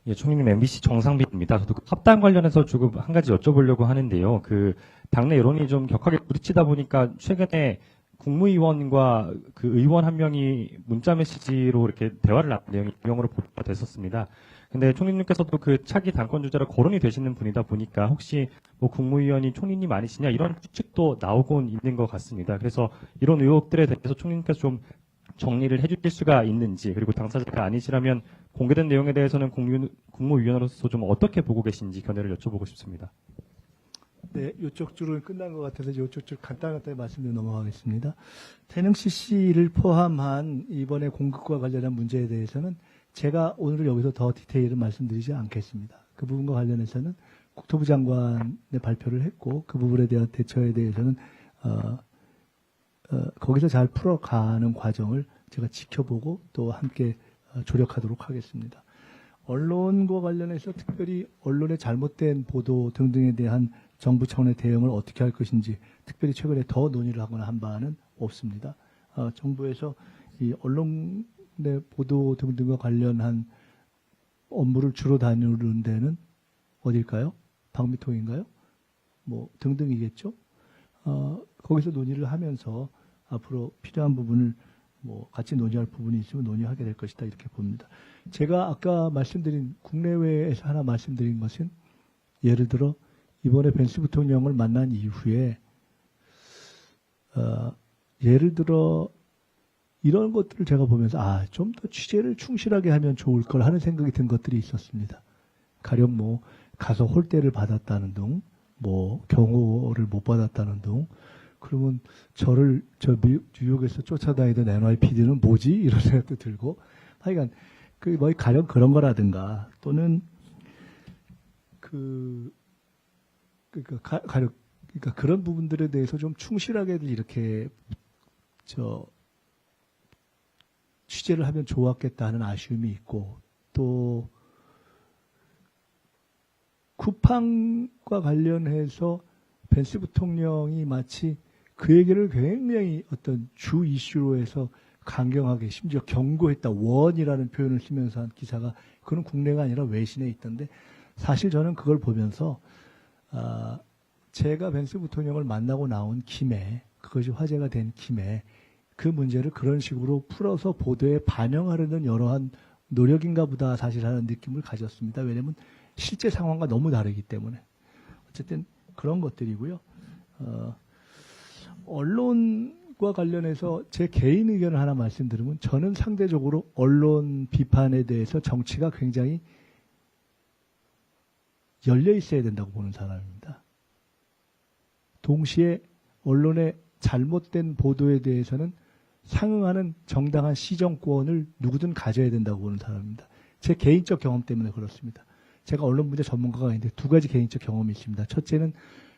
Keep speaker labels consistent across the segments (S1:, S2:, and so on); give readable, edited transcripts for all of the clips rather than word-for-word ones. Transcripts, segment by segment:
S1: 예, 총리님 MBC 정상빈입니다. 저도 그 합당 관련해서 조금 한 가지 여쭤보려고 하는데요. 그 당내 여론이 좀 격하게 부딪히다 보니까 최근에 국무위원과 그 의원 한 명이 문자 메시지로 이렇게 대화를 나눈 내용이 유명으로 보도가 됐었습니다. 근데 총리님께서도 그 차기 당권 주자로 거론이 되시는 분이다 보니까 혹시 뭐 국무위원이 총리님 아니시냐 이런 추측도 나오곤 있는 것 같습니다. 그래서 이런 의혹들에 대해서 총리님께서 좀 정리를 해주실 수가 있는지, 그리고 당사자가 아니시라면 공개된 내용에 대해서는 국무위원으로서 좀 어떻게 보고 계신지 견해를 여쭤보고 싶습니다.
S2: 네, 이쪽 줄은 끝난 것 같아서 이쪽 줄 간단하게 말씀드려 넘어가겠습니다. 태능 CC를 포함한 이번에 공급과 관련한 문제에 대해서는 제가 오늘 여기서 더 디테일을 말씀드리지 않겠습니다. 그 부분과 관련해서는 국토부 장관의 발표를 했고 그 부분에 대한 대처에 대해서는 거기서 잘 풀어가는 과정을 제가 지켜보고 또 함께 조력하도록 하겠습니다. 언론과 관련해서 특별히 언론의 잘못된 보도 등등에 대한 정부 차원의 대응을 어떻게 할 것인지 특별히 최근에 더 논의를 하거나 한 바는 없습니다. 정부에서 이 언론의 보도 등등과 관련한 업무를 주로 다루는 데는 어딜까요? 방미통인가요? 뭐 등등이겠죠. 거기서 논의를 하면서 앞으로 필요한 부분을 뭐 같이 논의할 부분이 있으면 논의하게 될 것이다 이렇게 봅니다. 제가 아까 말씀드린 국내외에서 하나 말씀드린 것은 예를 들어 이번에 벤스 부통령을 만난 이후에 예를 들어 이런 것들을 제가 보면서 좀 더 취재를 충실하게 하면 좋을 걸 하는 생각이 든 것들이 있었습니다. 가령 뭐 가서 홀대를 받았다는 등, 뭐 경호를 못 받았다는 등, 그러면 저를 뉴욕에서 쫓아다니던 NYPD는 뭐지? 이런 생각도 들고, 하여간 그 뭐 가령 그런 거라든가 또는 그러니까 그런 부분들에 대해서 좀 충실하게 이렇게 취재를 하면 좋았겠다는 아쉬움이 있고, 또 쿠팡과 관련해서 벤스 부통령이 마치 그 얘기를 굉장히 어떤 주 이슈로 해서 강경하게 심지어 경고했다, 원이라는 표현을 쓰면서 한 기사가 그건 국내가 아니라 외신에 있던데, 사실 저는 그걸 보면서 제가 벤스 부통령을 만나고 나온 김에, 그것이 화제가 된 김에 그 문제를 그런 식으로 풀어서 보도에 반영하려는 여러한 노력인가 보다 사실 하는 느낌을 가졌습니다. 왜냐하면 실제 상황과 너무 다르기 때문에. 어쨌든 그런 것들이고요. 언론과 관련해서 제 개인 의견을 하나 말씀드리면, 저는 상대적으로 언론 비판에 대해서 정치가 굉장히 열려 있어야 된다고 보는 사람입니다. 동시에 언론의 잘못된 보도에 대해서는 상응하는 정당한 시정권을 누구든 가져야 된다고 보는 사람입니다. 제 개인적 경험 때문에 그렇습니다. 제가 언론 문제 전문가가 있는데 두 가지 개인적 경험이 있습니다. 첫째는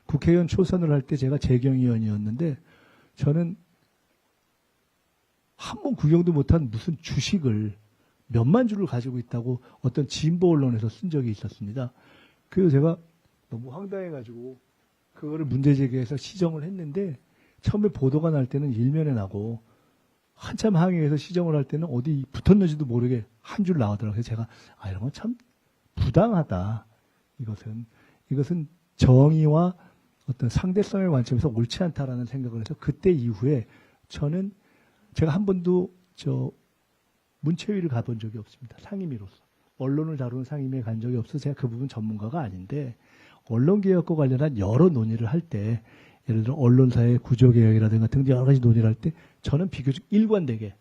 S2: 국회의원 초선을 할 때 제가 재경위원이었는데, 저는 한 번 구경도 못한 무슨 주식을 몇만 주를 가지고 있다고 어떤 진보 언론에서 쓴 적이 있었습니다. 그래서 제가 너무 황당해가지고 그거를 문제 제기해서 시정을 했는데, 처음에 보도가 날 때는 일면에 나고 한참 항의해서 시정을 할 때는 어디 붙었는지도 모르게 한 줄 나오더라고요. 그래서 제가 이런 건 참 부당하다. 이것은 정의와 어떤 상대성의 관점에서 옳지 않다라는 생각을 해서, 그때 이후에 저는 제가 한 번도 문체위를 가본 적이 없습니다. 상임위로서. 언론을 다루는 상임위에 간 적이 없어서 제가 그 부분 전문가가 아닌데, 언론개혁과 관련한 여러 논의를 할 때, 예를 들어 언론사의 구조개혁이라든가 등 여러 가지 논의를 할 때 저는 비교적 일관되게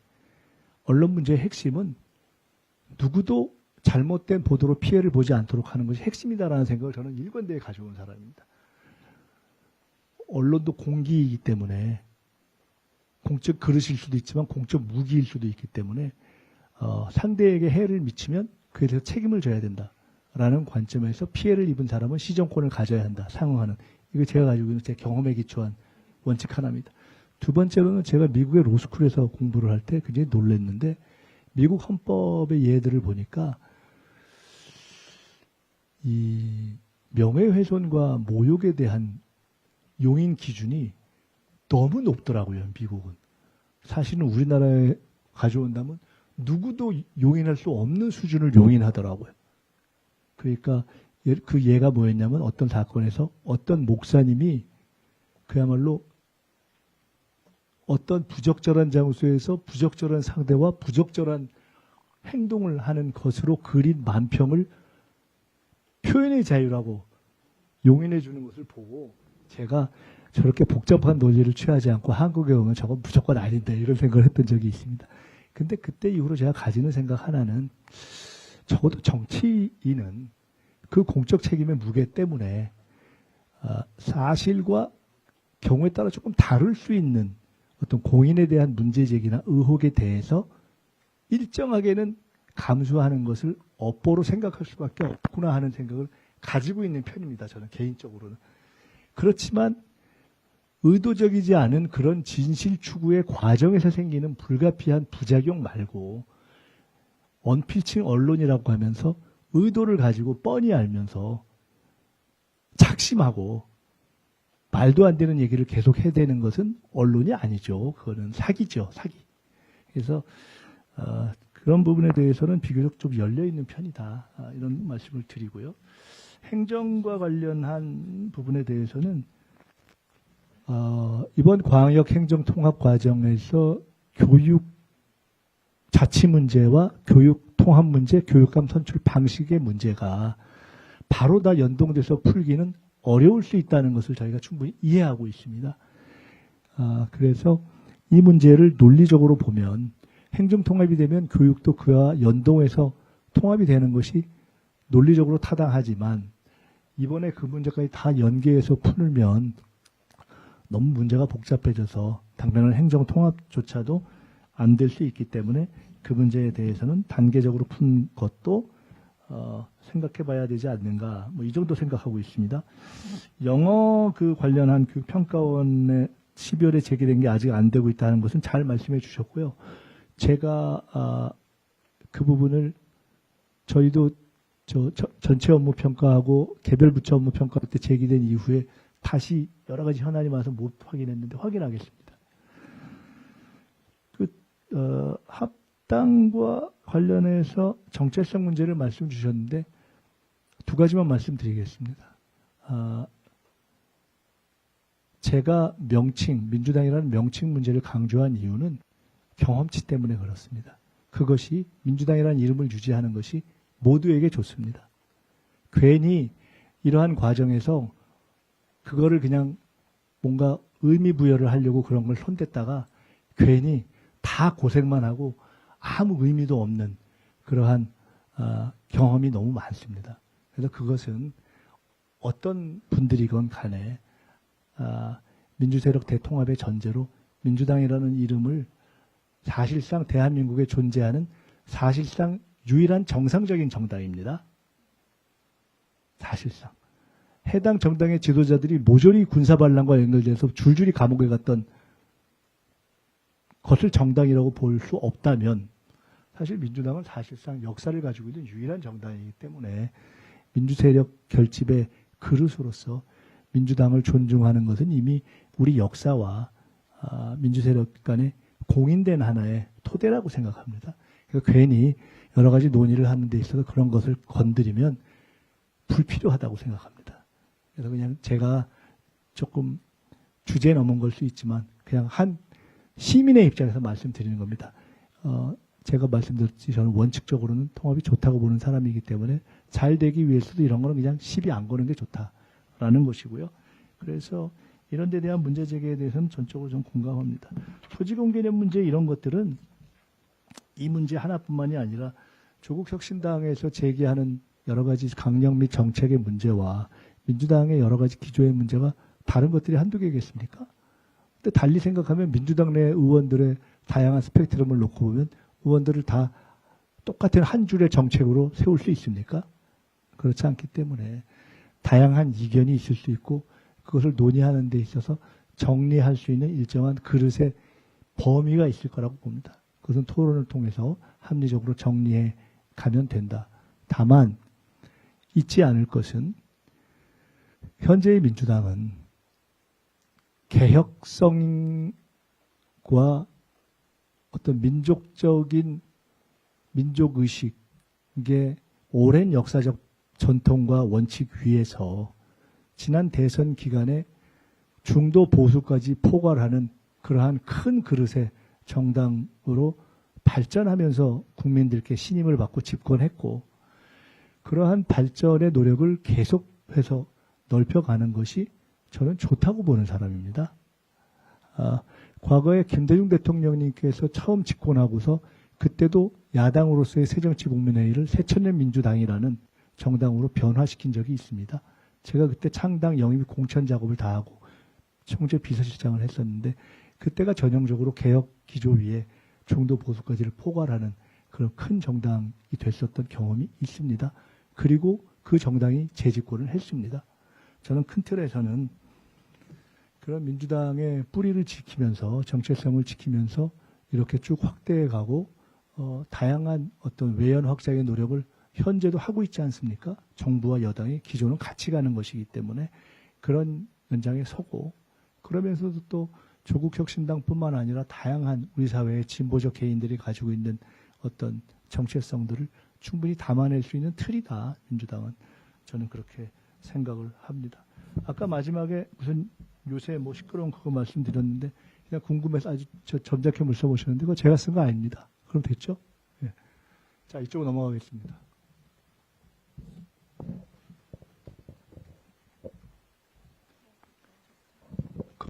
S2: 언론 문제의 핵심은 누구도 잘못된 보도로 피해를 보지 않도록 하는 것이 핵심이다라는 생각을 저는 일관되게 가져온 사람입니다. 언론도 공기이기 때문에 공적 그릇일 수도 있지만 공적 무기일 수도 있기 때문에 상대에게 해를 미치면 그에 대해서 책임을 져야 된다라는 관점에서 피해를 입은 사람은 시정권을 가져야 한다, 상응하는. 이거 제가 가지고 있는 제 경험에 기초한 원칙 하나입니다. 두 번째로는 제가 미국의 로스쿨에서 공부를 할 때 굉장히 놀랐는데, 미국 헌법의 예들을 보니까 이 명예훼손과 모욕에 대한 용인 기준이 너무 높더라고요, 미국은. 사실은 우리나라에 가져온다면 누구도 용인할 수 없는 수준을 용인하더라고요. 그러니까 그 예가 뭐였냐면 어떤 사건에서 어떤 목사님이 그야말로 어떤 부적절한 장소에서 부적절한 상대와 부적절한 행동을 하는 것으로 그린 만평을 표현의 자유라고 용인해 주는 것을 보고 제가 저렇게 복잡한 논리를 취하지 않고 한국에 오면 저건 무조건 아닌데 이런 생각을 했던 적이 있습니다. 근데 그때 이후로 제가 가지는 생각 하나는 적어도 정치인은 그 공적 책임의 무게 때문에 사실과 경우에 따라 조금 다를 수 있는 어떤 공인에 대한 문제제기나 의혹에 대해서 일정하게는 감수하는 것을 업보로 생각할 수밖에 없구나 하는 생각을 가지고 있는 편입니다. 저는 개인적으로는. 그렇지만 의도적이지 않은 그런 진실 추구의 과정에서 생기는 불가피한 부작용 말고 언필칭 언론이라고 하면서 의도를 가지고 뻔히 알면서 작심하고 말도 안 되는 얘기를 계속 해대는 것은 언론이 아니죠. 그거는 사기죠. 사기. 그래서 그런 부분에 대해서는 비교적 좀 열려있는 편이다. 이런 말씀을 드리고요. 행정과 관련한 부분에 대해서는 이번 광역 행정 통합 과정에서 교육 자치 문제와 교육 통합 문제, 교육감 선출 방식의 문제가 바로 다 연동돼서 풀기는 어려울 수 있다는 것을 저희가 충분히 이해하고 있습니다. 그래서 이 문제를 논리적으로 보면 행정 통합이 되면 교육도 그와 연동해서 통합이 되는 것이 논리적으로 타당하지만 이번에 그 문제까지 다 연계해서 풀면 너무 문제가 복잡해져서 당면한 행정 통합조차도 안 될 수 있기 때문에 그 문제에 대해서는 단계적으로 푼 것도 생각해 봐야 되지 않는가. 뭐 이 정도 생각하고 있습니다. 영어 그 관련한 그 평가원의 12월에 제기된 게 아직 안 되고 있다는 것은 잘 말씀해 주셨고요. 제가 그 부분을 저희도 전체 업무 평가하고 개별 부처 업무 평가할 때 제기된 이후에 다시 여러 가지 현안이 와서 못 확인했는데 확인하겠습니다. 합당과 관련해서 정체성 문제를 말씀 주셨는데 두 가지만 말씀드리겠습니다. 제가 민주당이라는 명칭 문제를 강조한 이유는 경험치 때문에 그렇습니다. 그것이 민주당이라는 이름을 유지하는 것이 모두에게 좋습니다. 괜히 이러한 과정에서 그거를 그냥 뭔가 의미 부여를 하려고 그런 걸 손댔다가 괜히 다 고생만 하고 아무 의미도 없는 그러한 경험이 너무 많습니다. 그래서 그것은 어떤 분들이건 간에 민주세력 대통합의 전제로 민주당이라는 이름을 사실상 대한민국에 존재하는 사실상 유일한 정상적인 정당입니다. 사실상. 해당 정당의 지도자들이 모조리 군사반란과 연결돼서 줄줄이 감옥에 갔던 것을 정당이라고 볼 수 없다면 사실 민주당은 사실상 역사를 가지고 있는 유일한 정당이기 때문에 민주세력 결집의 그릇으로서 민주당을 존중하는 것은 이미 우리 역사와 민주세력 간에 공인된 하나의 토대라고 생각합니다. 그러니까 괜히 여러 가지 논의를 하는 데 있어서 그런 것을 건드리면 불필요하다고 생각합니다. 그래서 그냥 제가 조금 주제 넘은 걸 수 있지만 그냥 한 시민의 입장에서 말씀드리는 겁니다. 제가 말씀드렸듯이 저는 원칙적으로는 통합이 좋다고 보는 사람이기 때문에 잘 되기 위해서도 이런 거는 그냥 시비 안 거는 게 좋다라는 것이고요. 그래서 이런 데 대한 문제 제기에 대해서는 전적으로 좀 공감합니다. 토지공개념 문제 이런 것들은 이 문제 하나뿐만이 아니라 조국혁신당에서 제기하는 여러 가지 강령 및 정책의 문제와 민주당의 여러 가지 기조의 문제가 다른 것들이 한두 개겠습니까? 근데 달리 생각하면 민주당 내 의원들의 다양한 스펙트럼을 놓고 보면 의원들을 다 똑같은 한 줄의 정책으로 세울 수 있습니까? 그렇지 않기 때문에 다양한 이견이 있을 수 있고 그것을 논의하는 데 있어서 정리할 수 있는 일정한 그릇의 범위가 있을 거라고 봅니다. 그것은 토론을 통해서 합리적으로 정리해 가면 된다. 다만 잊지 않을 것은 현재의 민주당은 개혁성과 어떤 민족적인 민족의식의 오랜 역사적 전통과 원칙 위에서 지난 대선 기간에 중도 보수까지 포괄하는 그러한 큰 그릇의 정당으로 발전하면서 국민들께 신임을 받고 집권했고, 그러한 발전의 노력을 계속해서 넓혀가는 것이 저는 좋다고 보는 사람입니다. 과거에 김대중 대통령님께서 처음 집권하고서 그때도 야당으로서의 새정치국민회의를 새천년 민주당이라는 정당으로 변화시킨 적이 있습니다. 제가 그때 창당 영입 공천 작업을 다 하고 총재 비서실장을 했었는데, 그때가 전형적으로 개혁 기조 위에 중도 보수까지를 포괄하는 그런 큰 정당이 됐었던 경험이 있습니다. 그리고 그 정당이 재집권을 했습니다. 저는 큰 틀에서는 그런 민주당의 뿌리를 지키면서 정체성을 지키면서 이렇게 쭉 확대해 가고 다양한 어떤 외연 확장의 노력을 현재도 하고 있지 않습니까? 정부와 여당이 기존은 같이 가는 것이기 때문에 그런 연장에 서고, 그러면서도 또 조국혁신당뿐만 아니라 다양한 우리 사회의 진보적 개인들이 가지고 있는 어떤 정체성들을 충분히 담아낼 수 있는 틀이다, 민주당은. 저는 그렇게 생각을 합니다. 아까 마지막에 무슨 요새 뭐 시끄러운 그거 말씀드렸는데 그냥 궁금해서 아주 점잖게 물어보셨는데 그거 제가 쓴 거 아닙니다. 그럼 됐죠? 예. 자, 이쪽으로 넘어가겠습니다.